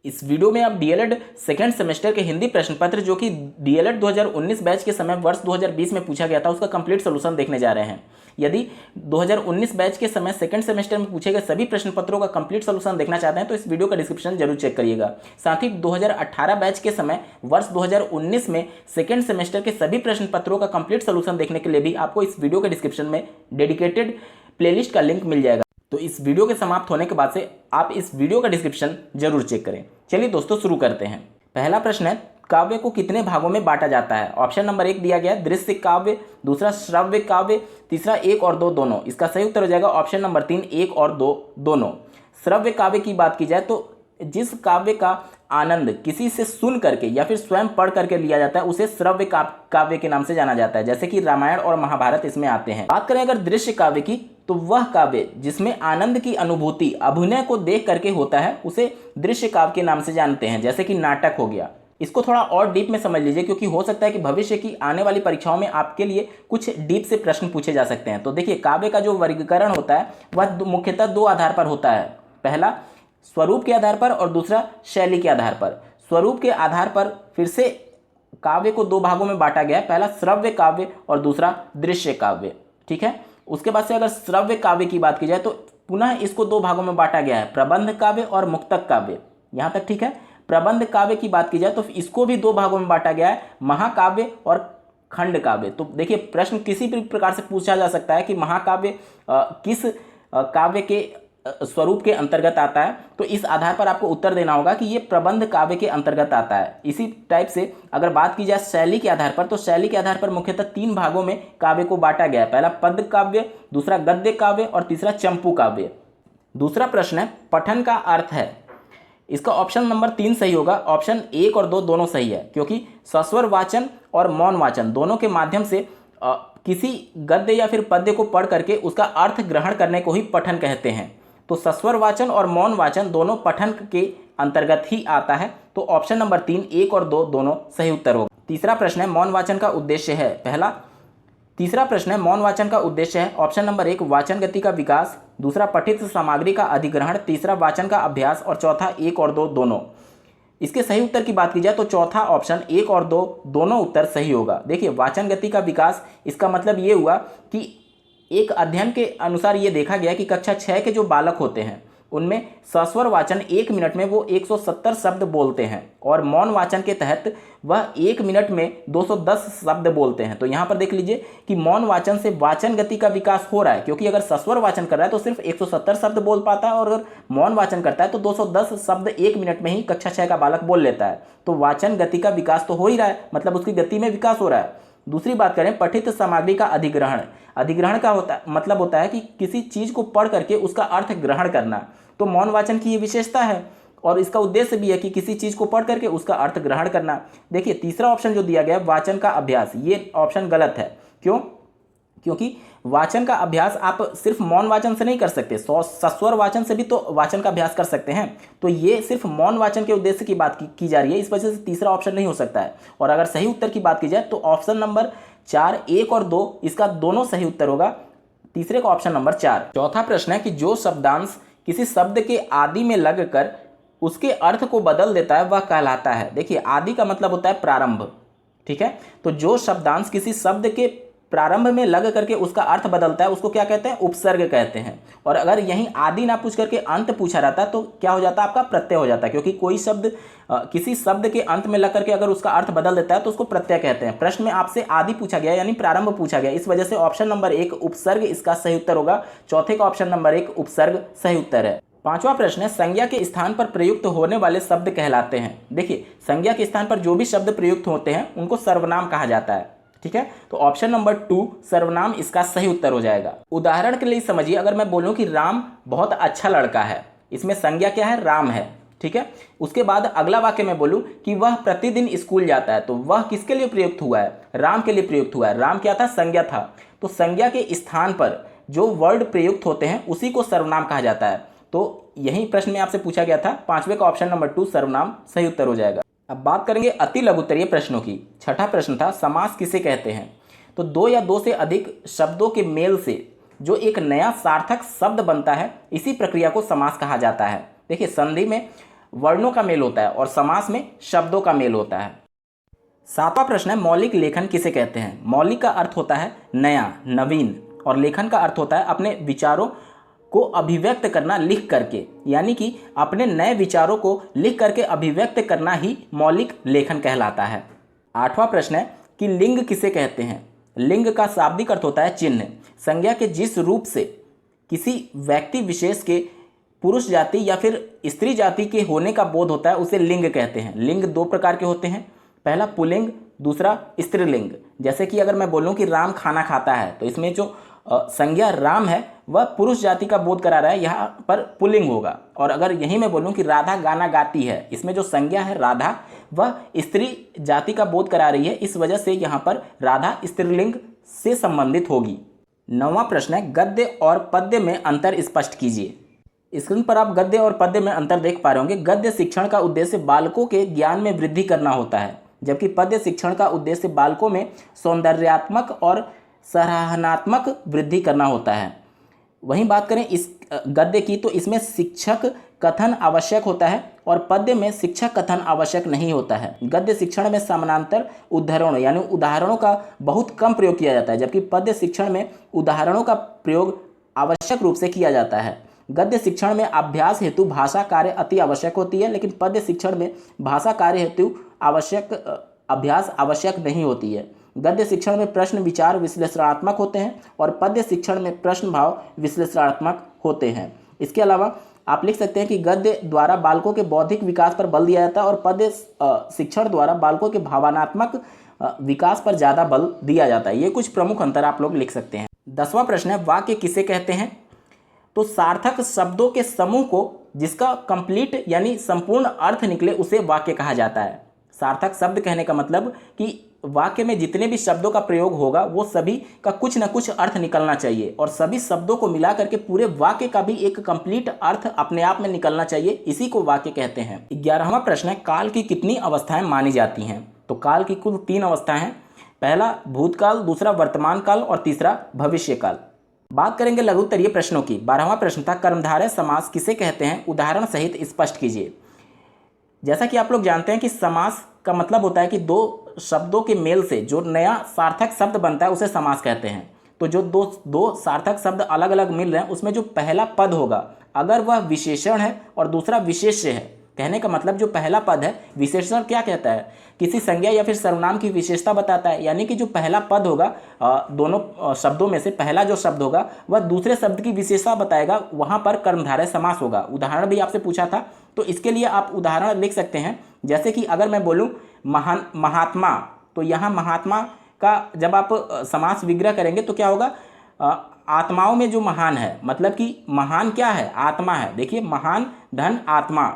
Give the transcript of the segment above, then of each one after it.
इस वीडियो में आप डीएलएड सेकेंड सेमेस्टर के हिंदी प्रश्न पत्र जो कि डीएलएड 2019 बैच के समय वर्ष 2020 में पूछा गया था उसका कंप्लीट सोल्यूशन देखने जा रहे हैं। यदि 2019 बैच के समय सेकंड सेमेस्टर में पूछे गए सभी प्रश्न पत्रों का कंप्लीट सोल्यूशन देखना चाहते हैं तो इस वीडियो का डिस्क्रिप्शन जरूर चेक करिएगा। साथ ही 2018 बैच के समय वर्ष 2019 में सेकंड सेमेस्टर के सभी प्रश्न पत्रों का कंप्लीट सोल्यूशन देखने के लिए भी आपको इस वीडियो के डिस्क्रिप्शन में डेडिकेटेड प्लेलिस्ट का लिंक मिल जाएगा। तो इस वीडियो के समाप्त होने के बाद से आप इस वीडियो का डिस्क्रिप्शन जरूर चेक करें। चलिए दोस्तों शुरू करते हैं। पहला प्रश्न है, काव्य को कितने भागों में बांटा जाता है? ऑप्शन नंबर 1 दिया गया है दृश्य काव्य, दूसरा श्रव्य काव्य, तीसरा 1 और 2 दोनों। इसका सही उत्तर हो जाएगा ऑप्शन नंबर 3 1 और 2 दोनों। श्रव्य काव्य की बात की जाए तो जिस काव्य का आनंद किसी से सुन करके या फिर स्वयं पढ़ करके लिया जाता है उसे श्रव्य काव्य के नाम से जाना जाता है, जैसे कि रामायण और महाभारत इसमें आते हैं। बात करें अगर दृश्य काव्य की तो वह काव्य जिसमें आनंद की अनुभूति अभिनय को देख करके होता है उसे दृश्य काव्य के नाम से जानते हैं, जैसे कि नाटक हो गया। इसको थोड़ा और डीप में समझ लीजिए क्योंकि हो सकता है कि भविष्य की आने वाली परीक्षाओं में आपके लिए कुछ डीप से प्रश्न पूछे जा सकते हैं। तो देखिए, काव्य का जो वर्गीकरण होता है वह मुख्यतः 2 आधार पर होता है। पहला स्वरूप के आधार पर और दूसरा शैली के आधार पर। स्वरूप के आधार पर फिर से काव्य को 2 भागों में बांटा गया है, पहला श्रव्य काव्य और दूसरा दृश्य काव्य। ठीक है, उसके बाद से अगर श्रव्य काव्य की बात की जाए तो पुनः इसको 2 भागों में बांटा गया है, प्रबंध काव्य और मुक्तक काव्य। यहाँ तक ठीक है। प्रबंध काव्य की बात की जाए तो इसको भी 2 भागों में बांटा गया है, महाकाव्य और खंड काव्य। तो देखिए, प्रश्न किसी भी प्रकार से पूछा जा सकता है कि महाकाव्य किस काव्य के स्वरूप के अंतर्गत आता है, तो इस आधार पर आपको उत्तर देना होगा कि ये प्रबंध काव्य के अंतर्गत आता है। इसी टाइप से अगर बात की जाए शैली के आधार पर तो शैली के आधार पर मुख्यतः 3 भागों में काव्य को बांटा गया है, पहला पद्य काव्य, दूसरा गद्य काव्य और तीसरा चंपू काव्य। दूसरा प्रश्न है, पठन का अर्थ है। इसका ऑप्शन नंबर 3 सही होगा, ऑप्शन 1 और 2 दोनों सही है, क्योंकि सस्वर वाचन और मौन वाचन दोनों के माध्यम से किसी गद्य या फिर पद्य को पढ़ करके उसका अर्थ ग्रहण करने को ही पठन कहते हैं। तो सस्वर वाचन और मौन वाचन दोनों पठन के अंतर्गत ही आता है। तो ऑप्शन नंबर 3 1 और 2 दोनों सही उत्तर होगा। तीसरा प्रश्न है, मौन वाचन का उद्देश्य है। तीसरा प्रश्न है, मौन वाचन का उद्देश्य है। ऑप्शन नंबर 1 वाचन गति का विकास, दूसरा पठित सामग्री का अधिग्रहण, तीसरा वाचन का अभ्यास और चौथा 1 और 2 दोनों। इसके सही उत्तर की बात की जाए तो चौथा ऑप्शन 1 और 2 दोनों उत्तर सही होगा। देखिए, वाचन गति का विकास, इसका मतलब ये हुआ कि एक अध्ययन के अनुसार ये देखा गया कि कक्षा 6 के जो बालक होते हैं उनमें सस्वर वाचन 1 मिनट में वो 170 शब्द बोलते हैं और मौन वाचन के तहत वह 1 मिनट में 210 शब्द बोलते हैं। तो यहाँ पर देख लीजिए कि मौन वाचन से वाचन गति का विकास हो रहा है, क्योंकि अगर सस्वर वाचन कर रहा है तो सिर्फ 170 शब्द बोल पाता है और अगर मौन वाचन करता है तो 210 शब्द 1 मिनट में ही कक्षा 6 का बालक बोल लेता है। तो वाचन गति का विकास तो हो ही रहा है, मतलब उसकी गति में विकास हो रहा है। दूसरी बात करें, पठित सामग्री का अधिग्रहण। अधिग्रहण का मतलब होता है कि किसी चीज को पढ़ करके उसका अर्थ ग्रहण करना। तो मौन वाचन की ये विशेषता है और इसका उद्देश्य भी है कि किसी चीज को पढ़ करके उसका अर्थ ग्रहण करना। देखिए, तीसरा ऑप्शन जो दिया गया वाचन का अभ्यास, ये ऑप्शन गलत है। क्यों? क्योंकि वाचन का अभ्यास आप सिर्फ मौन वाचन से नहीं कर सकते, सस्वर वाचन से भी तो वाचन का अभ्यास कर सकते हैं। तो ये सिर्फ मौन वाचन के उद्देश्य की बात की जा रही है, इस वजह से तीसरा ऑप्शन नहीं हो सकता है। और अगर सही उत्तर की बात की जाए तो ऑप्शन नंबर 4 1 और 2 इसका दोनों सही उत्तर होगा, तीसरे का ऑप्शन नंबर 4। चौथा प्रश्न है कि जो शब्दांश किसी शब्द के आदि में लगकर उसके अर्थ को बदल देता है वह कहलाता है। देखिए, आदि का मतलब होता है प्रारंभ। ठीक है, तो जो शब्दांश किसी शब्द के प्रारंभ में लग करके उसका अर्थ बदलता है उसको क्या कहते हैं? उपसर्ग कहते हैं। और अगर यहीं आदि ना पूछ करके अंत पूछा रहता है तो क्या हो जाता है? आपका प्रत्यय हो जाता है, क्योंकि कोई शब्द किसी शब्द के अंत में लग करके अगर उसका अर्थ बदल देता है तो उसको प्रत्यय कहते हैं। प्रश्न में आपसे आदि पूछा गया यानी प्रारंभ पूछा गया, इस वजह से ऑप्शन नंबर 1 उपसर्ग इसका सही उत्तर होगा। चौथे का ऑप्शन नंबर 1 उपसर्ग सही उत्तर है। पांचवा प्रश्न है, संज्ञा के स्थान पर प्रयुक्त होने वाले शब्द कहलाते हैं। देखिए, संज्ञा के स्थान पर जो भी शब्द प्रयुक्त होते हैं उनको सर्वनाम कहा जाता है। ठीक है, तो ऑप्शन नंबर 2 सर्वनाम इसका सही उत्तर हो जाएगा। उदाहरण के लिए समझिए, अगर मैं बोलूं कि राम बहुत अच्छा लड़का है, इसमें संज्ञा क्या है? राम है। ठीक है, उसके बाद अगला वाक्य में बोलूं कि वह प्रतिदिन स्कूल जाता है, तो वह किसके लिए प्रयुक्त हुआ है? राम के लिए प्रयुक्त हुआ है। राम क्या था? संज्ञा था। तो संज्ञा के स्थान पर जो वर्ड प्रयुक्त होते हैं उसी को सर्वनाम कहा जाता है। तो यही प्रश्न में आपसे पूछा गया था, पांचवे का ऑप्शन नंबर 2 सर्वनाम सही उत्तर हो जाएगा। अब बात करेंगे अति लघुत्तरीय प्रश्नों की। छठा प्रश्न था, समास किसे कहते हैं? तो 2 या 2 से अधिक शब्दों के मेल से जो एक नया सार्थक शब्द बनता है, इसी प्रक्रिया को समास कहा जाता है। देखिए, संधि में वर्णों का मेल होता है और समास में शब्दों का मेल होता है। 7वां प्रश्न है, मौलिक लेखन किसे कहते हैं? मौलिक का अर्थ होता है नया, नवीन, और लेखन का अर्थ होता है अपने विचारों को अभिव्यक्त करना लिख करके, यानी कि अपने नए विचारों को लिख करके अभिव्यक्त करना ही मौलिक लेखन कहलाता है। 8वां प्रश्न है कि लिंग किसे कहते हैं? लिंग का शाब्दिक अर्थ होता है चिन्ह। संज्ञा के जिस रूप से किसी व्यक्ति विशेष के पुरुष जाति या फिर स्त्री जाति के होने का बोध होता है उसे लिंग कहते हैं। लिंग 2 प्रकार के होते हैं, पहला पुल्लिंग, दूसरा स्त्रीलिंग। जैसे कि अगर मैं बोलूं कि राम खाना खाता है तो इसमें जो संज्ञा राम है वह पुरुष जाति का बोध करा रहा है, यहाँ पर पुल्लिंग होगा। और अगर यही मैं बोलूं कि राधा गाना गाती है, इसमें जो संज्ञा है राधा वह स्त्री जाति का बोध करा रही है, इस वजह से यहाँ पर राधा स्त्रीलिंग से संबंधित होगी। 9वां प्रश्न है, गद्य और पद्य में अंतर स्पष्ट कीजिए। स्क्रीन पर आप गद्य और पद्य में अंतर देख पा रहे होंगे। गद्य शिक्षण का उद्देश्य बालकों के ज्ञान में वृद्धि करना होता है, जबकि पद्य शिक्षण का उद्देश्य बालकों में सौंदर्यात्मक और सराहनात्मक वृद्धि करना होता है। वहीं बात करें इस गद्य की तो इसमें शिक्षक कथन आवश्यक होता है और पद्य में शिक्षक कथन आवश्यक नहीं होता है। गद्य शिक्षण में समानांतर उदाहरणों यानी उदाहरणों का बहुत कम प्रयोग किया जाता है, जबकि पद्य शिक्षण में उदाहरणों का प्रयोग आवश्यक रूप से किया जाता है। गद्य शिक्षण में अभ्यास हेतु भाषा कार्य अति आवश्यक होती है, लेकिन पद्य शिक्षण में भाषा कार्य हेतु अभ्यास आवश्यक नहीं होती है। गद्य शिक्षण में प्रश्न विचार विश्लेषणात्मक होते हैं और पद्य शिक्षण में प्रश्न भाव विश्लेषणात्मक होते हैं। इसके अलावा आप लिख सकते हैं कि गद्य द्वारा बालकों के बौद्धिक विकास पर बल दिया जाता है और पद्य शिक्षण द्वारा बालकों के भावनात्मक विकास पर ज़्यादा बल दिया जाता है। ये कुछ प्रमुख अंतर आप लोग लिख सकते हैं। 10वां प्रश्न है, वाक्य किसे कहते हैं? तो सार्थक शब्दों के समूह को जिसका कंप्लीट यानी संपूर्ण अर्थ निकले उसे वाक्य कहा जाता है। सार्थक शब्द कहने का मतलब कि वाक्य में जितने भी शब्दों का प्रयोग होगा वो सभी का कुछ न कुछ अर्थ निकलना चाहिए और सभी शब्दों को मिला करके पूरे वाक्य का भी एक कंप्लीट अर्थ अपने आप में निकलना चाहिए, इसी को वाक्य कहते हैं। 11वां प्रश्न है, काल की कितनी अवस्थाएं मानी जाती हैं? तो काल की कुल 3 अवस्थाएं हैं, पहला भूतकाल, दूसरा वर्तमान काल और तीसरा भविष्य काल। बात करेंगे लघु उत्तरीय प्रश्नों की। 12वां प्रश्न था, कर्मधारय समास किसे कहते हैं? उदाहरण सहित स्पष्ट कीजिए। जैसा कि आप लोग जानते हैं कि समास का मतलब होता है कि 2 शब्दों के मेल से जो नया सार्थक शब्द बनता है उसे समास कहते हैं। तो जो दो सार्थक शब्द अलग अलग मिल रहे हैं उसमें जो पहला पद होगा अगर वह विशेषण है और दूसरा विशेष्य है, कहने का मतलब जो पहला पद है विशेषण क्या कहता है? किसी संज्ञा या फिर सर्वनाम की विशेषता बताता है, यानी कि जो पहला पद होगा दोनों शब्दों में से पहला जो शब्द होगा वह दूसरे शब्द की विशेषता बताएगा, वहाँ पर कर्मधारय समास होगा। उदाहरण भी आपसे पूछा था तो इसके लिए आप उदाहरण लिख सकते हैं। जैसे कि अगर मैं बोलूँ महात्मा, तो यहाँ महात्मा का जब आप समास विग्रह करेंगे तो क्या होगा? आत्माओं में जो महान है, मतलब कि महान क्या है? आत्मा है। देखिए महान धन आत्मा,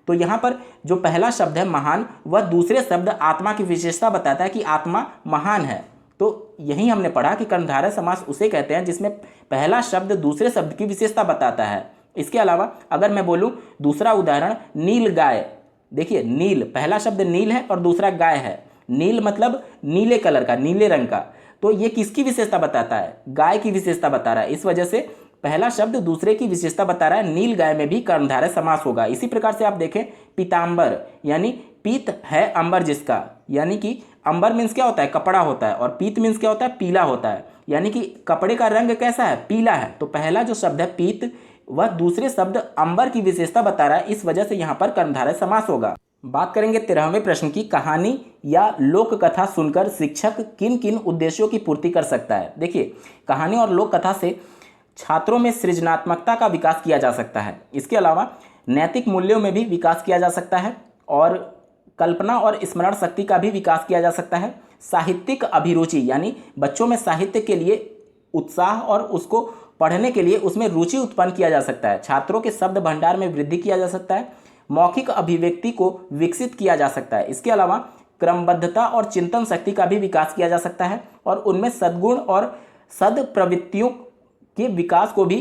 तो यहाँ पर जो पहला शब्द है महान वह दूसरे शब्द आत्मा की विशेषता बताता है कि आत्मा महान है। तो यही हमने पढ़ा कि कर्मधारय समास उसे कहते हैं जिसमें पहला शब्द दूसरे शब्द की विशेषता बताता है। इसके अलावा अगर मैं बोलूँ दूसरा उदाहरण, नील गाय, देखिए नील पहला शब्द नील है और दूसरा गाय है। नील मतलब नीले कलर का, नीले रंग का, तो ये किसकी विशेषता बताता है? गाय की विशेषता बता रहा है। इस वजह से पहला शब्द दूसरे की विशेषता बता रहा है। नील गाय में भी कर्मधारय समास होगा। इसी प्रकार से आप देखें पीतांबर, यानी पीत है अंबर जिसका, यानी कि अंबर मीन्स क्या होता है? कपड़ा होता है, और पीत मीन्स क्या होता है? पीला होता है, यानी कि कपड़े का रंग कैसा है? पीला है। तो पहला जो शब्द है पीत वह दूसरे शब्द अंबर की विशेषता बता रहा है, इस वजह से यहाँ पर कर्मधारय समास होगा। बात करेंगे 13वें प्रश्न की, कहानी या लोक कथा सुनकर शिक्षक किन किन उद्देश्यों की पूर्ति कर सकता है? देखिए कहानी और लोक कथा से छात्रों में सृजनात्मकता का विकास किया जा सकता है। इसके अलावा नैतिक मूल्यों में भी विकास किया जा सकता है और कल्पना और स्मरण शक्ति का भी विकास किया जा सकता है। साहित्यिक अभिरुचि, यानी बच्चों में साहित्य के लिए उत्साह और उसको पढ़ने के लिए उसमें रुचि उत्पन्न किया जा सकता है। छात्रों के शब्द भंडार में वृद्धि किया जा सकता है। मौखिक अभिव्यक्ति को विकसित किया जा सकता है। इसके अलावा क्रमबद्धता और चिंतन शक्ति का भी विकास किया जा सकता है और उनमें सद्गुण और सद्प्रवृत्तियों के विकास को भी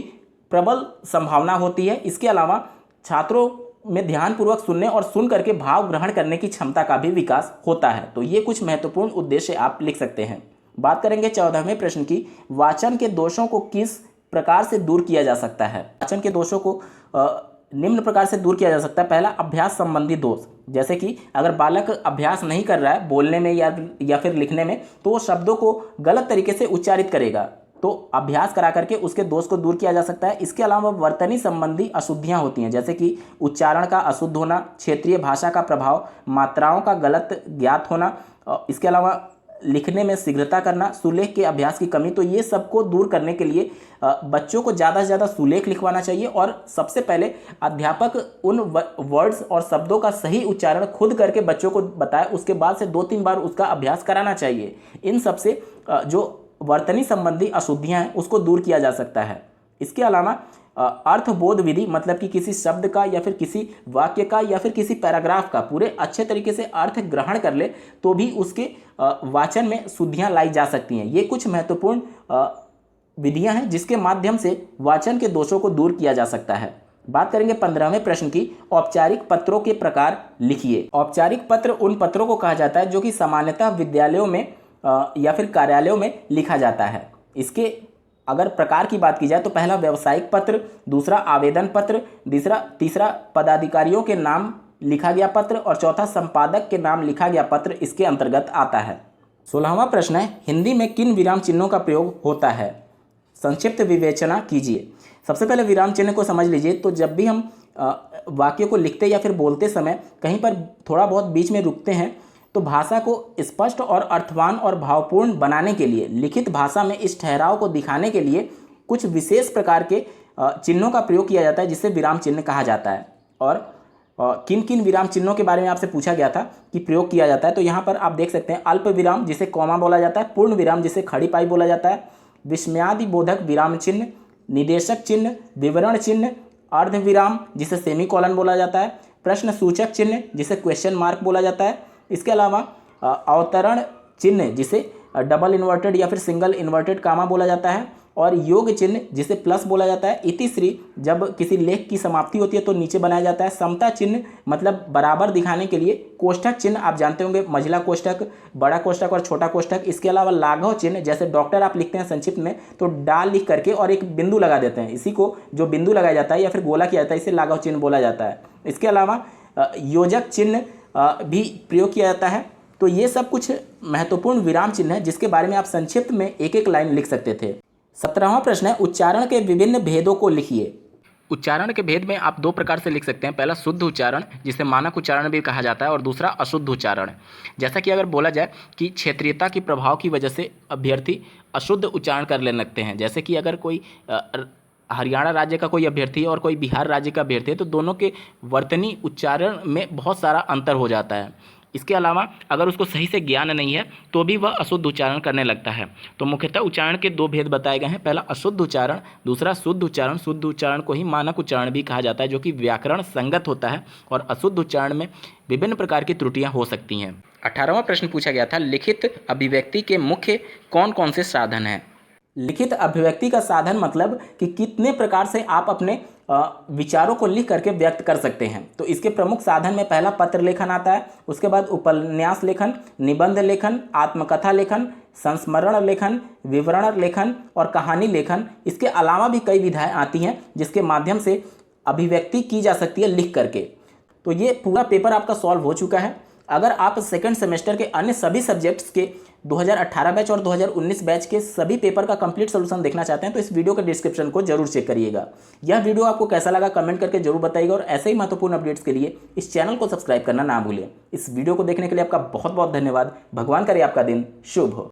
प्रबल संभावना होती है। इसके अलावा छात्रों में ध्यानपूर्वक सुनने और सुन करके भाव ग्रहण करने की क्षमता का भी विकास होता है। तो ये कुछ महत्वपूर्ण उद्देश्य आप लिख सकते हैं। बात करेंगे 14वें प्रश्न की, वाचन के दोषों को किस प्रकार से दूर किया जा सकता है? वाचन के दोषों को निम्न प्रकार से दूर किया जा सकता है। पहला, अभ्यास संबंधी दोष, जैसे कि अगर बालक अभ्यास नहीं कर रहा है बोलने में या फिर लिखने में, तो वो शब्दों को गलत तरीके से उच्चारित करेगा, तो अभ्यास करा करके उसके दोष को दूर किया जा सकता है। इसके अलावा वर्तनी संबंधी अशुद्धियां होती हैं, जैसे कि उच्चारण का अशुद्ध होना, क्षेत्रीय भाषा का प्रभाव, मात्राओं का गलत ज्ञात होना, इसके अलावा लिखने में शीघ्रता करना, सुलेख के अभ्यास की कमी। तो ये सबको दूर करने के लिए बच्चों को ज़्यादा से ज़्यादा सुलेख लिखवाना चाहिए और सबसे पहले अध्यापक उन वर्ड्स और शब्दों का सही उच्चारण खुद करके बच्चों को बताए, उसके बाद से 2-3 बार उसका अभ्यास कराना चाहिए। इन सबसे जो वर्तनी संबंधी अशुद्धियाँ हैं उसको दूर किया जा सकता है। इसके अलावा अर्थबोध विधि, मतलब कि किसी शब्द का या फिर किसी वाक्य का या फिर किसी पैराग्राफ का पूरे अच्छे तरीके से अर्थ ग्रहण कर ले तो भी उसके वाचन में शुद्धियाँ लाई जा सकती हैं। ये कुछ महत्वपूर्ण विधियां हैं जिसके माध्यम से वाचन के दोषों को दूर किया जा सकता है। बात करेंगे 15वें प्रश्न की, औपचारिक पत्रों के प्रकार लिखिए। औपचारिक पत्र उन पत्रों को कहा जाता है जो कि सामान्यतः विद्यालयों में या फिर कार्यालयों में लिखा जाता है। इसके अगर प्रकार की बात की जाए तो पहला व्यावसायिक पत्र, दूसरा आवेदन पत्र, तीसरा पदाधिकारियों के नाम लिखा गया पत्र और चौथा संपादक के नाम लिखा गया पत्र इसके अंतर्गत आता है। 16वां प्रश्न है, हिंदी में किन विराम चिन्हों का प्रयोग होता है? संक्षिप्त विवेचना कीजिए। सबसे पहले विराम चिन्ह को समझ लीजिए। तो जब भी हम वाक्य को लिखते या फिर बोलते समय कहीं पर थोड़ा बहुत बीच में रुकते हैं तो भाषा को स्पष्ट और अर्थवान और भावपूर्ण बनाने के लिए, लिखित भाषा में इस ठहराव को दिखाने के लिए कुछ विशेष प्रकार के चिन्हों का प्रयोग किया जाता है जिसे विराम चिन्ह कहा जाता है। और किन किन विराम चिन्हों के बारे में आपसे पूछा गया था कि प्रयोग किया जाता है, तो यहाँ पर आप देख सकते हैं अल्प विराम जिसे कॉमा बोला जाता है, पूर्ण विराम जिसे खड़ी पाई बोला जाता है, विस्मयादि बोधक विराम चिन्ह, निदेशक चिन्ह, विवरण चिन्ह, अर्ध विराम जिसे सेमीकोलन बोला जाता है, प्रश्न सूचक चिन्ह जिसे क्वेश्चन मार्क बोला जाता है। इसके अलावा अवतरण चिन्ह जिसे डबल इन्वर्टेड या फिर सिंगल इन्वर्टेड कामा बोला जाता है और योग चिन्ह जिसे प्लस बोला जाता है। इतिश्री जब किसी लेख की समाप्ति होती है तो नीचे बनाया जाता है। समता चिन्ह मतलब बराबर दिखाने के लिए। कोष्ठक चिन्ह आप जानते होंगे, मझला कोष्ठक, बड़ा कोष्ठक और छोटा कोष्ठक। इसके अलावा लाघव चिन्ह, जैसे डॉक्टर आप लिखते हैं संक्षिप्त में तो डा लिख करके और एक बिंदु लगा देते हैं, इसी को जो बिंदु लगाया जाता है या फिर गोला किया जाता है इसे लाघव चिन्ह बोला जाता है। इसके अलावा योजक चिन्ह भी प्रयोग किया जाता है। तो ये सब कुछ महत्वपूर्ण विराम चिन्ह है जिसके बारे में आप संक्षिप्त में एक एक लाइन लिख सकते थे। 17वां प्रश्न है, उच्चारण के विभिन्न भेदों को लिखिए। उच्चारण के भेद में आप 2 प्रकार से लिख सकते हैं। पहला शुद्ध उच्चारण जिसे मानक उच्चारण भी कहा जाता है और दूसरा अशुद्ध उच्चारण। जैसा कि अगर बोला जाए कि क्षेत्रीयता के प्रभाव की वजह से अभ्यर्थी अशुद्ध उच्चारण करने लगते हैं, जैसे कि अगर कोई हरियाणा राज्य का कोई अभ्यर्थी है और कोई बिहार राज्य का अभ्यर्थी है तो दोनों के वर्तनी उच्चारण में बहुत सारा अंतर हो जाता है। इसके अलावा अगर उसको सही से ज्ञान नहीं है तो भी वह अशुद्ध उच्चारण करने लगता है। तो मुख्यतः उच्चारण के 2 भेद बताए गए हैं, पहला अशुद्ध उच्चारण, दूसरा शुद्ध उच्चारण। शुद्ध उच्चारण को ही मानक उच्चारण भी कहा जाता है जो कि व्याकरण संगत होता है और अशुद्ध उच्चारण में विभिन्न प्रकार की त्रुटियां हो सकती हैं। 18वां प्रश्न पूछा गया था, लिखित अभिव्यक्ति के मुख्य कौन कौन से साधन हैं? लिखित अभिव्यक्ति का साधन मतलब कि कितने प्रकार से आप अपने विचारों को लिख करके व्यक्त कर सकते हैं। तो इसके प्रमुख साधन में पहला पत्र लेखन आता है, उसके बाद उपन्यास लेखन, निबंध लेखन, आत्मकथा लेखन, संस्मरण लेखन, विवरण लेखन और कहानी लेखन। इसके अलावा भी कई विधाएं आती हैं जिसके माध्यम से अभिव्यक्ति की जा सकती है लिख करके। तो ये पूरा पेपर आपका सॉल्व हो चुका है। अगर आप सेकंड सेमेस्टर के अन्य सभी सब्जेक्ट्स के 2018 बैच और 2019 बैच के सभी पेपर का कंप्लीट सोल्यूशन देखना चाहते हैं तो इस वीडियो के डिस्क्रिप्शन को जरूर चेक करिएगा। यह वीडियो आपको कैसा लगा कमेंट करके जरूर बताइएगा और ऐसे ही महत्वपूर्ण अपडेट्स के लिए इस चैनल को सब्सक्राइब करना ना भूलें। इस वीडियो को देखने के लिए आपका बहुत बहुत धन्यवाद। भगवान करे आपका दिन शुभ हो।